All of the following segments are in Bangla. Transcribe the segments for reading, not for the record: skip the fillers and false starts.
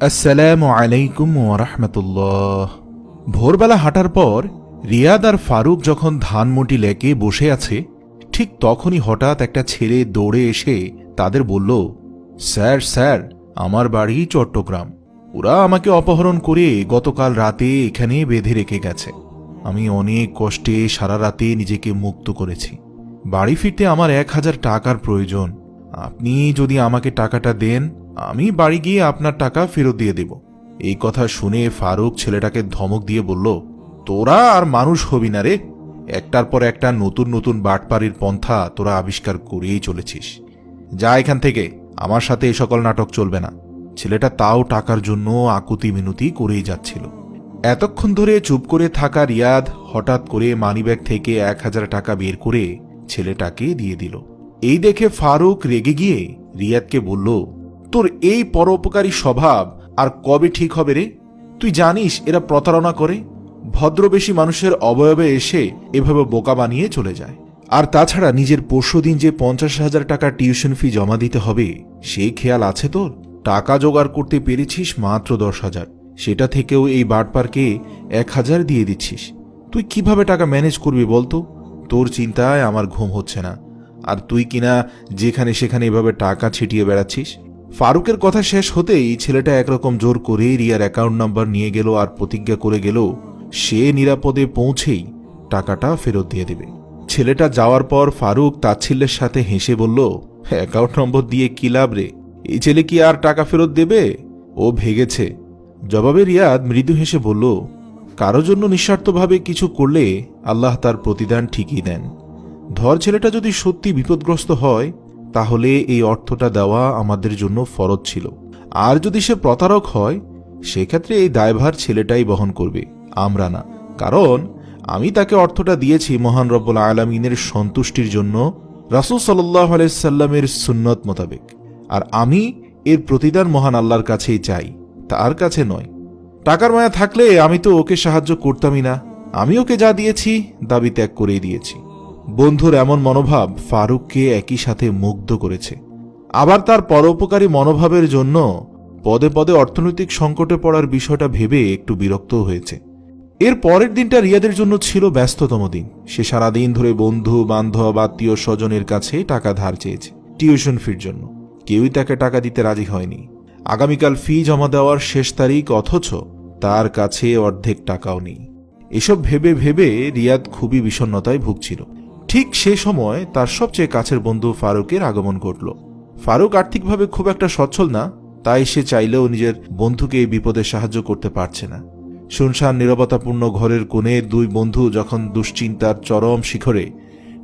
আসসালামু আলাইকুম ওয়া রাহমাতুল্লাহ। ভোরবেলা হাঁটার পর রিয়াদ আর ফারুক যখন ধানমন্ডি লেকে বসে আছে, ঠিক তখনই হঠাৎ একটা ছেলে দৌড়ে এসে তাদের বলল, স্যার স্যার, আমার বাড়ি চট্টগ্রাম। ওরা আমাকে অপহরণ করে গতকাল রাতে এখানে বেঁধে রেখে গেছে। আমি অনেক কষ্টে সারা রাতে নিজেকে মুক্ত করেছি। বাড়ি ফিরতে আমার 1000 টাকার প্রয়োজন। আপনি যদি আমাকে টাকাটা দেন, আমি বাড়ি গিয়ে আপনার টাকা ফেরত দিয়ে দেব। এই কথা শুনে ফারুক ছেলেটাকে ধমক দিয়ে বলল, তোরা আর মানুষ হবি না রে। একটার পর একটা নতুন নতুন বাটপাড়ির পন্থা তোরা আবিষ্কার করেই চলেছিস। যা এখান থেকে, আমার সাথে এ সকল নাটক চলবে না। ছেলেটা তাও টাকার জন্য আকুতি মিনতি করেই যাচ্ছিল। এতক্ষণ ধরে চুপ করে থাকা রিয়াদ হঠাৎ করে মানিব্যাগ থেকে 1000 টাকা বের করে ছেলেটাকে দিয়ে দিল। এই দেখে ফারুক রেগে গিয়ে রিয়াদকে বলল, তোর এই পরোপকারী স্বভাব আর কবে ঠিক হবে রে? তুই জানিস এরা প্রতারণা করে, ভদ্রবেশী মানুষের অবয়বে এসে এভাবে বোকা বানিয়ে চলে যায়। আর তাছাড়া নিজের পরশুদিন যে 50,000 টাকা টিউশন ফি জমা দিতে হবে, সেই খেয়াল আছে তোর? টাকা জোগাড় করতে পেরেছিস মাত্র 10,000, সেটা থেকেও এই বাটপারকে 1000 দিয়ে দিচ্ছিস। তুই কিভাবে টাকা ম্যানেজ করবি বলতো? তোর চিন্তায় আমার ঘুম হচ্ছে না, আর তুই কিনা যেখানে সেখানে এভাবে টাকা ছিটিয়ে বেড়াচ্ছিস। ফারুকের কথা শেষ হতেই ছেলেটা একরকম জোর করে রিয়ার অ্যাকাউন্ট নাম্বার নিয়ে গেল আর প্রতিজ্ঞা করে গেল সে নিরাপদে পৌঁছেই টাকাটা ফেরত দিয়ে দেবে। ছেলেটা যাওয়ার পর ফারুক তাচ্ছিল্যের সাথে হেসে বলল, অ্যাকাউন্ট নম্বর দিয়ে কি লাভ রে? এই ছেলে কি আর টাকা ফেরত দেবে? ও ভেগেছে। জবাবে রিয়াদ মৃদু হেসে বলল, কারো জন্য নিঃস্বার্থভাবে কিছু করলে আল্লাহ তার প্রতিদান ঠিকই দেন। ধর ছেলেটা যদি সত্যি বিপদগ্রস্ত হয়, তাহলে এই অর্থটা দেওয়া আমাদের জন্য ফরজ ছিল। আর যদি সে প্রতারক হয়, সেক্ষেত্রে এই দায়ভার ছেলেটাই বহন করবে, আমরা না। কারণ আমি তাকে অর্থটা দিয়েছি মহান রব্বুল আলামিনের সন্তুষ্টির জন্য, রাসূল সাল্লাল্লাহু আলাইহি সাল্লামের সুন্নত মোতাবেক। আর আমি এর প্রতিদান মহান আল্লাহর কাছেই চাই, তার কাছে নয়। টাকার মায়া থাকলে আমি তো ওকে সাহায্য করতামই না। আমি ওকে যা দিয়েছি দাবি ত্যাগ করেই দিয়েছি। বন্ধুর এমন মনোভাব ফারুককে একই সাথে মুগ্ধ করেছে। আবার তার পরোপকারী মনোভাবের জন্য পদে পদে অর্থনৈতিক সংকটে পড়ার বিষয়টা ভেবে একটু বিরক্তও হয়েছে। এর পরের দিনটা রিয়াদের জন্য ছিল ব্যস্ততম দিন। সে সারাদিন ধরে বন্ধু বান্ধব আত্মীয় স্বজনের কাছে টাকা ধার চেয়েছে টিউশন ফির জন্য। কেউই তাকে টাকা দিতে রাজি হয়নি। আগামীকাল ফি জমা দেওয়ার শেষ তারিখ, অথচ তার কাছে অর্ধেক টাকাও নেই। এসব ভেবে ভেবে রিয়াদ খুবই বিষণ্ণতায় ভুগছিল। ঠিক সে সময় তার সবচেয়ে কাছের বন্ধু ফারুকের আগমন ঘটল। ফারুক আর্থিকভাবে খুব একটা সচ্ছল না, তাই সে চাইলেও নিজের বন্ধুকে এই বিপদে সাহায্য করতে পারছে না। শুনশান নীরবতাপূর্ণ ঘরের কোণে দুই বন্ধু যখন দুশ্চিন্তার চরম শিখরে,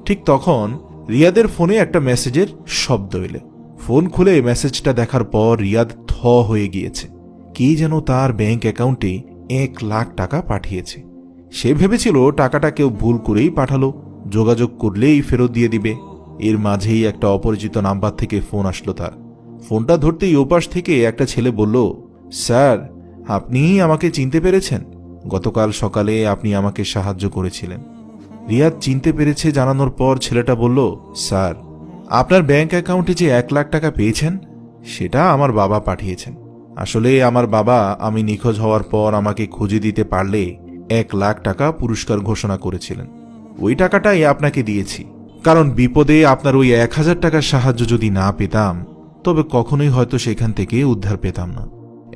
ঠিক তখন রিয়াদের ফোনে একটা মেসেজের শব্দ এলো। ফোন খুলে মেসেজটা দেখার পর রিয়াদ থ হয়ে গিয়েছে। কে যেন তার ব্যাংক অ্যাকাউন্টে 1,00,000 টাকা পাঠিয়েছে। সে ভেবেছিল টাকাটা কেউ ভুল করেই পাঠালো, যোগাযোগ করলেই ফেরত দিয়ে দিবে। এর মাঝেই একটা অপরিচিত নাম্বার থেকে ফোন আসলো তার। ফোনটা ধরতেই ওপাশ থেকে একটা ছেলে বলল, স্যার, আপনি আমাকে চিনতে পেরেছেন? গতকাল সকালে আপনি আমাকে সাহায্য করেছিলেন। রিয়াদ চিনতে পেরেছে জানানোর পর ছেলেটা বলল, স্যার, আপনার ব্যাংক অ্যাকাউন্টে যে 1,00,000 টাকা পেয়েছেন, সেটা আমার বাবা পাঠিয়েছেন। আসলে আমার বাবা আমি নিখোঁজ হওয়ার পর আমাকে খুঁজে দিতে পারলে 1,00,000 টাকা পুরস্কার ঘোষণা করেছিলেন। ওই টাকাটাই আপনাকে দিয়েছি, কারণ বিপদে আপনার ওই 1,000 টাকার সাহায্য যদি না পেতাম, তবে কখনোই হয়তো সেখান থেকে উদ্ধার পেতাম না।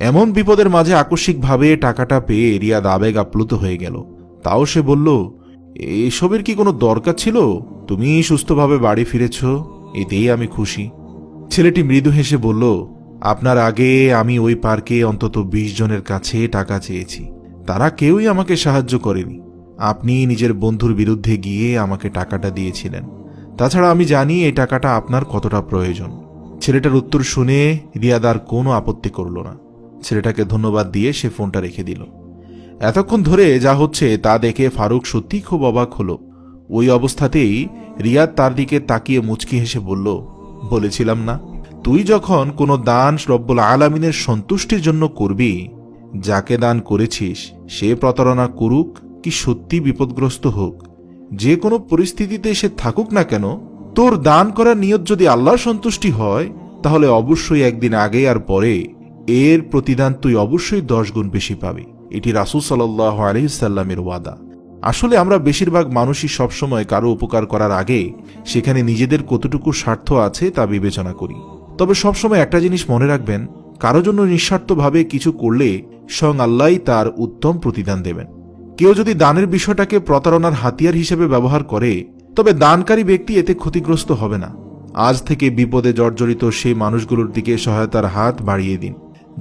এমন বিপদের মাঝে আকস্মিকভাবে টাকাটা পেয়ে রিয়াদ আবেগ আপ্লুত হয়ে গেল। তাও সে বলল, এসবের কি কোনো দরকার ছিল? তুমি সুস্থভাবে বাড়ি ফিরেছ, এতেই আমি খুশি। ছেলেটি মৃদু হেসে বলল, আপনার আগে আমি ওই পার্কে অন্তত 20 জনের কাছে টাকা চেয়েছি, তারা কেউই আমাকে সাহায্য করেনি। আপনি নিজের বন্ধুর বিরুদ্ধে গিয়ে আমাকে টাকাটা দিয়েছিলেন। তাছাড়া আমি জানি এই টাকাটা আপনার কতটা প্রয়োজন। ছেলেটার উত্তর শুনে রিয়াদ আর কোনো আপত্তি করল না। ছেলেটাকে ধন্যবাদ দিয়ে সে ফোনটা রেখে দিল। এতক্ষণ ধরে যা হচ্ছে তা দেখে ফারুক সত্যিই খুব অবাক হলো। ওই অবস্থাতেই রিয়াদ তার দিকে তাকিয়ে মুচকি হেসে বলল, বলেছিলাম না, তুই যখন কোনো দান রব্বুল আলামিনের সন্তুষ্টির জন্য করবি, যাকে দান করেছিস সে প্রতারণা করুক কি সত্যি বিপদগ্রস্ত হোক, যে কোনো পরিস্থিতিতে সে থাকুক না কেন, তোর দান করার নিয়ত যদি আল্লাহর সন্তুষ্টি হয়, তাহলে অবশ্যই একদিন আগে আর পরে এর প্রতিদান তুই অবশ্যই 10 গুণ বেশি পাবি। এটি রাসূল সাল্লাল্লাহু আলাইহি সাল্লামের ওয়াদা। আসলে আমরা বেশিরভাগ মানুষই সবসময় কারো উপকার করার আগে সেখানে নিজেদের কতটুকু স্বার্থ আছে তা বিবেচনা করি। তবে সবসময় একটা জিনিস মনে রাখবেন, কারো জন্য নিঃস্বার্থভাবে কিছু করলে স্বয়ং আল্লাহই তার উত্তম প্রতিদান দেবেন। কেউ যদি দানের বিষয়টাকে প্রতারণার হাতিয়ার হিসেবে ব্যবহার করে, তবে দানকারী ব্যক্তি এতে ক্ষতিগ্রস্ত হবে না। আজ থেকে বিপদে জর্জরিত সেই মানুষগুলোর দিকে সহায়তার হাত বাড়িয়ে দিন,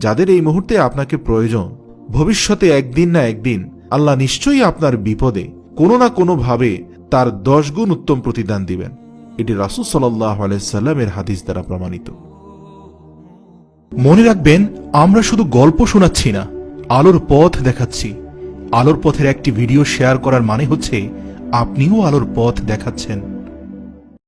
যাদের এই মুহূর্তে আপনাকে প্রয়োজন। ভবিষ্যতে একদিন না একদিন আল্লাহ নিশ্চয়ই আপনার বিপদে কোনো না কোনোভাবে তার 10 গুণ উত্তম প্রতিদান দিবেন। এটি রাসূল সাল্লাল্লাহু আলাইহি সাল্লামের হাদিস দ্বারা প্রমাণিত। মনে রাখবেন, আমরা শুধু গল্প শোনাচ্ছি না, আলোর পথ দেখাচ্ছি। আলোর পথের একটি ভিডিও শেয়ার করার মানে হচ্ছে আপনিও আলোর পথ দেখাচ্ছেন।